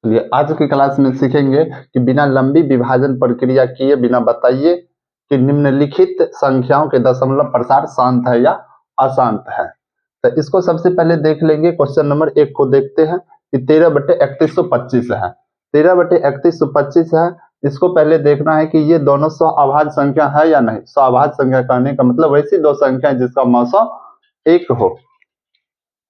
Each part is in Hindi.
चलिए आज की क्लास में सीखेंगे कि बिना लंबी विभाजन प्रक्रिया किए बिना बताइए कि निम्नलिखित संख्याओं के दशमलव प्रसार शांत है या अशांत है। तो इसको सबसे पहले देख लेंगे। क्वेश्चन नंबर 1 को देखते हैं कि 13/3125 है। 13/3125 है। इसको पहले देखना है कि ये दोनों सवाभाज्य संख्या है या नहीं। सवाभाज्य संख्या कहने का मतलब वैसी दो संख्या जिसका मौसम एक हो।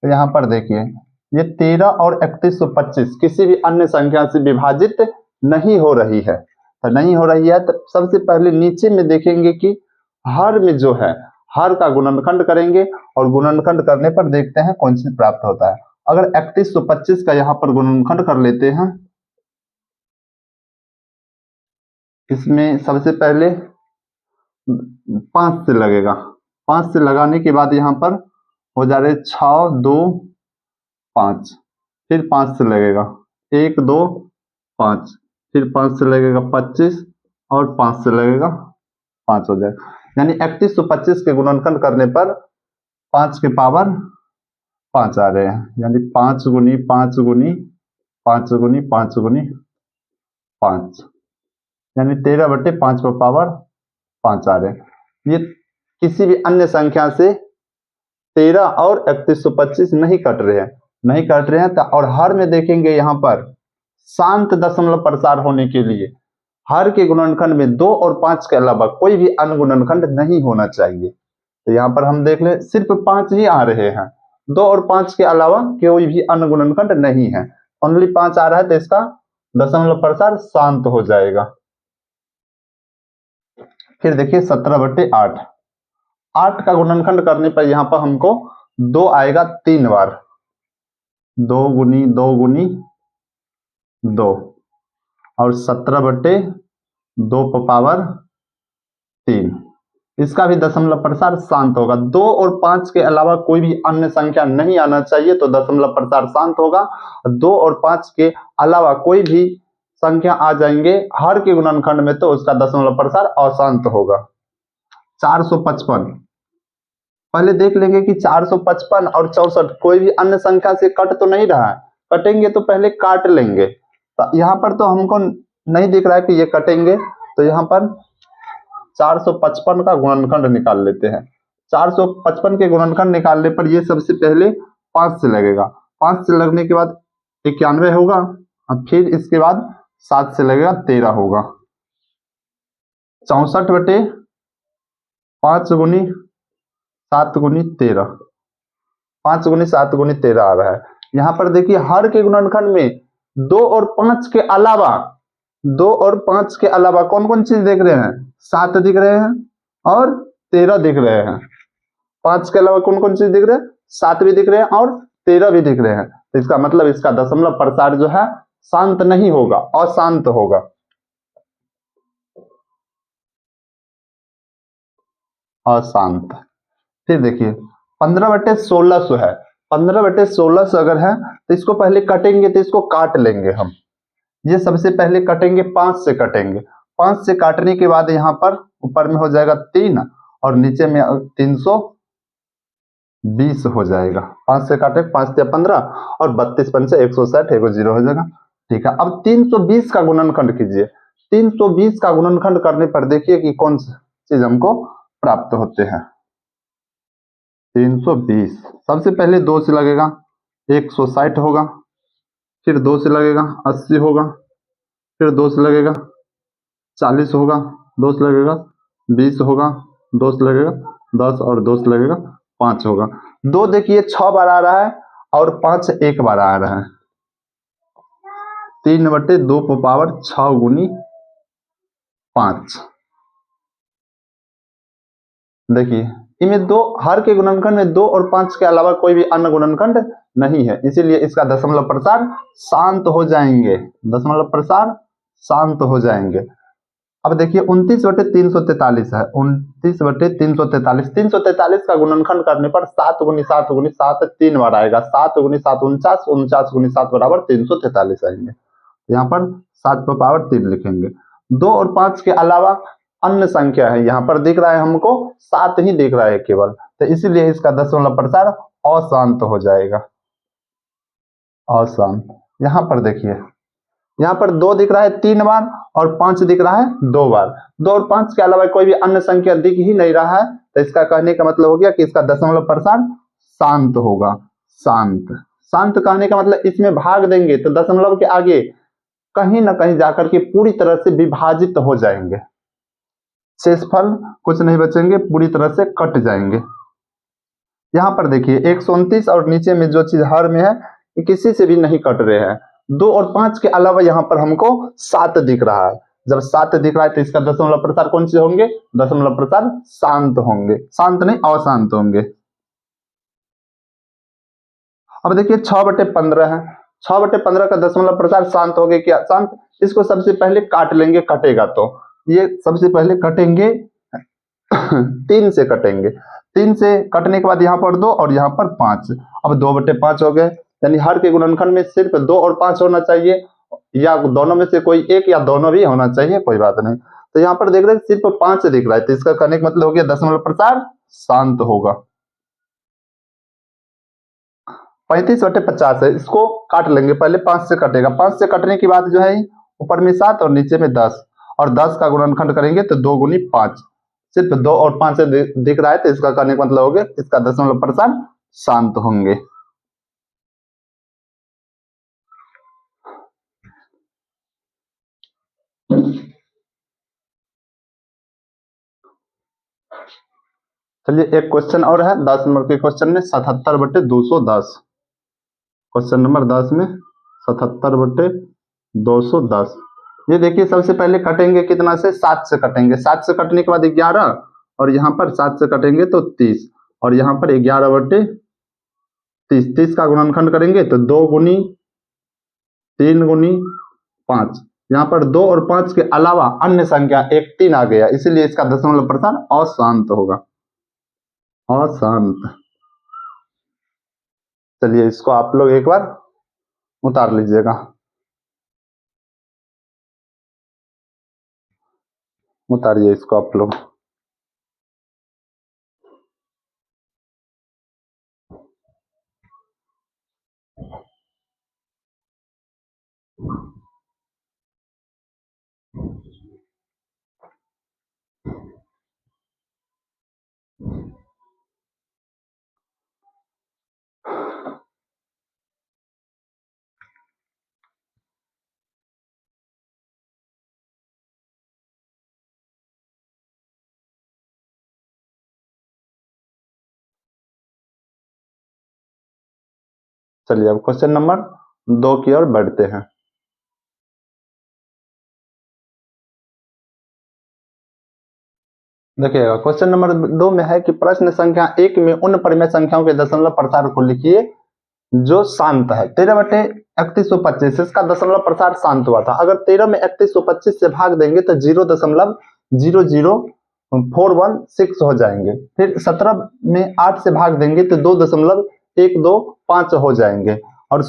तो यहाँ पर देखिए ये 13 और 3125 किसी भी अन्य संख्या से विभाजित नहीं हो रही है। तो नहीं हो रही है तो सबसे पहले नीचे में देखेंगे कि हर में जो है हर का गुणनखंड करेंगे और गुणनखंड करने पर देखते हैं कौन सी प्राप्त होता है। अगर 3125 का यहाँ पर गुणनखंड कर लेते हैं, इसमें सबसे पहले 5 से लगेगा। 5 से लगाने के बाद यहाँ पर हो जा रहे 6 2 5, फिर 5 से लगेगा 1 2 5, फिर 5 से लगेगा 25 और 5 से लगेगा 5 हो जाएगा। यानी 3125 के गुणनखंड करने पर 5 के पावर 5 आ रहे हैं। यानी 5 गुनी 5 गुनी 5 गुनी 5 गुनी 5, यानी 13/5 पर पावर 5 आ रहे हैं। ये किसी भी अन्य संख्या से 13 और 3125 नहीं कट रहे हैं, नहीं कट रहे हैं। तो और हर में देखेंगे यहाँ पर शांत दशमलव प्रसार होने के लिए हर के गुणनखंड में 2 और 5 के अलावा कोई भी अन्य गुणनखंड नहीं होना चाहिए। तो यहाँ पर हम देख लें सिर्फ 5 ही आ रहे हैं, 2 और 5 के अलावा कोई भी अन्य गुणनखंड नहीं है। ओनली 5 आ रहा है तो इसका दशमलव प्रसार शांत हो जाएगा। फिर देखिए 17/8, 8 का गुणनखंड करने पर यहाँ पर हमको 2 आएगा 3 बार, 2 गुनी 2 गुनी 2 और 17/2 पर पावर 3। इसका भी दशमलव प्रसार शांत होगा। 2 और 5 के अलावा कोई भी अन्य संख्या नहीं आना चाहिए तो दशमलव प्रसार शांत होगा। 2 और 5 के अलावा कोई भी संख्या आ जाएंगे हर के गुणनखंड में तो उसका दशमलव प्रसार अशांत होगा। 455, पहले देख लेंगे कि 455 और 64 कोई भी अन्य संख्या से कट तो नहीं रहा है। कटेंगे तो पहले काट लेंगे। तो यहाँ पर तो हमको नहीं दिख रहा है कि ये कटेंगे, तो यहाँ पर 455 का गुणनखंड निकाल लेते हैं। 455 के गुणनखंड निकालने पर ये सबसे पहले 5 से लगेगा। 5 से लगने के बाद 91 होगा और फिर इसके बाद 7 से लगेगा 13 होगा। 64/5 गुनी 7 गुनी 13, 5 गुनी 7 गुनी 13 आ रहा है। यहाँ पर देखिए हर के गुणनखंड में 2 और 5 के अलावा 2 और 5 के अलावा कौन कौन चीज देख रहे हैं? 7 दिख रहे हैं और 13 दिख रहे हैं। 5 के अलावा कौन कौन चीज दिख रहे हैं? 7 भी दिख रहे हैं और 13 भी दिख रहे हैं। तो इसका मतलब इसका दशमलव प्रसार जो है शांत नहीं होगा, अशांत होगा। अशांत। फिर देखिए 15/1600 है। 15/1600 अगर है तो इसको पहले कटेंगे तो इसको काट लेंगे हम। ये सबसे पहले कटेंगे 5 से कटेंगे। 5 से काटने के बाद यहाँ पर ऊपर में हो जाएगा 3 और नीचे में 320 हो जाएगा। 5 से काटे 5 से 15 और 32 5 से 160, एगो 0 हो जाएगा। ठीक है, अब 320 का गुणनखंड कीजिए। 320 का गुणनखंड करने पर देखिए कि कौन सी चीज हमको प्राप्त होते हैं। 320 सबसे पहले 2 से लगेगा 160 होगा, फिर 2 से लगेगा 80 होगा, फिर 2 से लगेगा 40 होगा, 2 से लगेगा 20 होगा, 2 से लगेगा 10 और 2 से लगेगा 5 होगा। 2 देखिए 6 बार आ रहा है और 5 एक बार आ रहा है। 3/2 पर पावर 6 गुनी 5। देखिए इनमें 2 हर के गुणनखंड में 2 और 5 के अलावा कोई भी अन्य गुणनखंड नहीं है, इसीलिए इसका दशमलव प्रसार शांत हो जाएंगे। दशमलव प्रसार शांत हो जाएंगे। अब देखिए 29/343 है। 29/343, 343 का गुणनखंड करने पर 7 गुनी 7 गुनी 7 3 बार आएगा। 7 गुनी 7 49, 49 गुनी 7 बराबर 343 आएंगे। यहाँ पर 7 पर पावर 3 लिखेंगे। 2 और 5 के अलावा अन्य संख्या है, यहाँ पर दिख रहा है हमको 7 ही दिख रहा है केवल, तो इसीलिए इसका दशमलव प्रसार अशांत हो जाएगा। अशांत। यहाँ पर देखिए यहाँ पर 2 दिख रहा है 3 बार और 5 दिख रहा है 2 बार। 2 और 5 के अलावा कोई भी अन्य संख्या दिख ही नहीं रहा है, तो इसका कहने का मतलब हो गया कि इसका दशमलव प्रसार शांत होगा। शांत, शांत कहने का मतलब इसमें भाग देंगे तो दशमलव के आगे कहीं ना कहीं जाकर के पूरी तरह से विभाजित हो जाएंगे, शेषफल कुछ नहीं बचेंगे, पूरी तरह से कट जाएंगे। यहाँ पर देखिए 129 और नीचे में जो चीज हर में है ये किसी से भी नहीं कट रहे हैं। 2 और 5 के अलावा यहाँ पर हमको 7 दिख रहा है। जब 7 दिख रहा है तो इसका दशमलव प्रसार कौन से होंगे? दशमलव प्रसार शांत होंगे, शांत नहीं अशांत होंगे। अब देखिए 6/15 है, 6/15 का दशमलव प्रसार शांत हो गए क्या? शांत। इसको सबसे पहले काट लेंगे, कटेगा तो ये सबसे पहले कटेंगे 3 से कटेंगे। 3 से कटने के बाद यहाँ पर 2 और यहाँ पर 5। अब 2/5 हो गए, यानी हर के गुणनखंड में सिर्फ 2 और 5 होना चाहिए, या दोनों में से कोई एक या दोनों भी होना चाहिए, कोई बात नहीं। तो यहाँ पर देख रहे हैं सिर्फ 5 दिख रहा है, तो इसका कहने का मतलब हो गया दशमलव प्रसार शांत होगा। 35/50 है, इसको काट लेंगे, पहले 5 से कटेगा। 5 से कटने के बाद जो है ऊपर में 7 और नीचे में 10, और 10 का गुणनखंड करेंगे तो 2 गुनी 5। सिर्फ 2 और 5 से दिख रहा है, तो इसका कहने का मतलब हो गया इसका दशमलव प्रसार शांत होंगे। चलिए एक क्वेश्चन और है 10 नंबर के क्वेश्चन में 77/210। क्वेश्चन नंबर 10 में 77/210। ये देखिए सबसे पहले कटेंगे कितना से? 7 से कटेंगे। 7 से कटने के बाद 11, और यहाँ पर 7 से कटेंगे तो 30, और यहाँ पर 11/30। 30 का गुणनखंड करेंगे तो 2 गुनी 3 गुनी 5। यहाँ पर 2 और 5 के अलावा अन्य संख्या 1 3 आ गया, इसीलिए इसका दशमलव प्रसार अशांत होगा, अशांत। चलिए इसको आप लोग एक बार उतार लीजिएगा, उतारिए इसको आप लोग। चलिए अब क्वेश्चन नंबर 2 की ओर बढ़ते हैं। देखिएगा क्वेश्चन नंबर 2 में है कि प्रश्न संख्या 1 में उन परिमेय संख्याओं के दशमलव प्रसार को लिखिए जो शांत है। 13/3125 इसका दशमलव प्रसार शांत हुआ था। अगर 13 में 3125 से भाग देंगे तो 0.00416 हो जाएंगे। फिर 17 में 8 से भाग देंगे तो 2.125 हो जाएंगे, और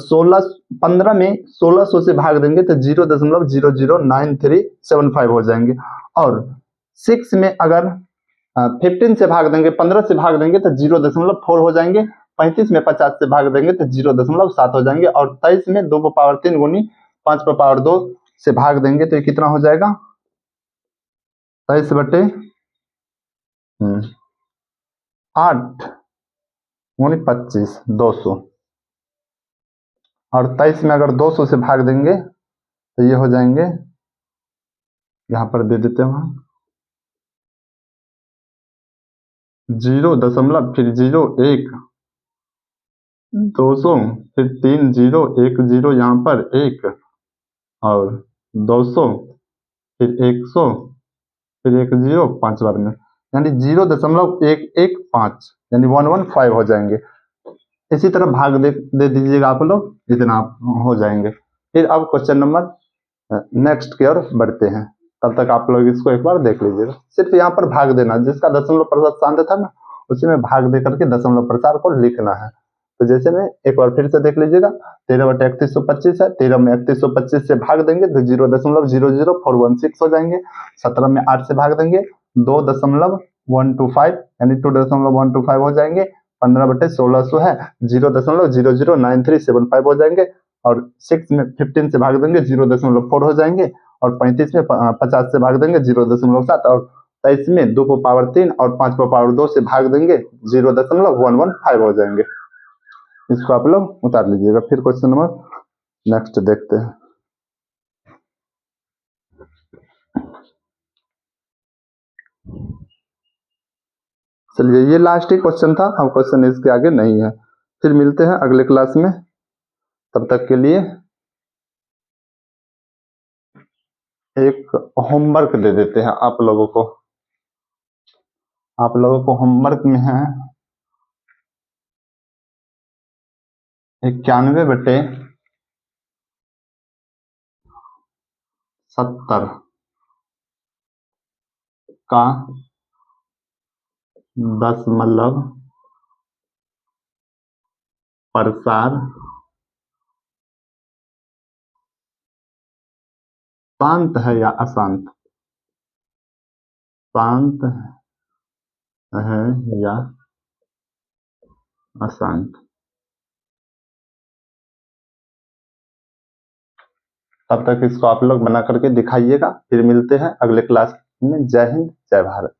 15 में 1600 से भाग देंगे तो 0.009375 हो जाएंगे, और 6 में अगर 15 से भाग देंगे, 15 से भाग देंगे तो 0.4 हो जाएंगे। 35 में 50 से भाग देंगे तो 0.7 हो जाएंगे, और 23 में 2/3 गुनी 5/2 से भाग देंगे तो ये कितना हो जाएगा? 23/8 गुनी 25 200, और 23 में अगर 200 से भाग देंगे तो ये हो जाएंगे, यहाँ पर दे देते हैं 0 दशमलव फिर 0 1 200 फिर 3 0 1 0 यहाँ पर 1 और 200 फिर 100 फिर 1 0 5 बार में, यानी 0.115 यानी 115 हो जाएंगे। इसी तरह भाग दे दीजिएगा आप लोग, इतना हो जाएंगे। फिर अब क्वेश्चन नंबर नेक्स्ट की ओर बढ़ते हैं, तब तक आप लोग इसको एक बार देख लीजिएगा। सिर्फ यहाँ पर भाग देना, जिसका दशमलव प्रसार शांत था ना उसी में भाग दे करके दशमलव प्रसार को लिखना है। तो जैसे में एक बार फिर से देख लीजिएगा, 13/3125 है, 13 में 3125 से भाग देंगे तो 0.00416 हो जाएंगे। 17 में 8 से भाग देंगे 2.125 यानी 2.125 हो जाएंगे। 15/1600 है 0.009375 हो जाएंगे। और 6 में 15 से भाग देंगे 0.4 हो जाएंगे, और 35 में 50 से भाग देंगे 0.7, और 23 में 2 को पावर 3 और 5 को पावर 2 से भाग देंगे 0.115 हो जाएंगे। इसको आप लोग उतार लीजिएगा। फिर क्वेश्चन नंबर नेक्स्ट देखते हैं। चलिए, ये लास्ट ही क्वेश्चन था, अब क्वेश्चन इसके आगे नहीं है। फिर मिलते हैं अगले क्लास में, तब तक के लिए एक होमवर्क दे देते हैं आप लोगों को। आप लोगों को होमवर्क में है 91/70 का दशमलव प्रसार शांत है या अशांत, शांत है या अशांत। तब तक इसको आप लोग बना करके दिखाइएगा। फिर मिलते हैं अगले क्लास में। जय हिंद, जय भारत।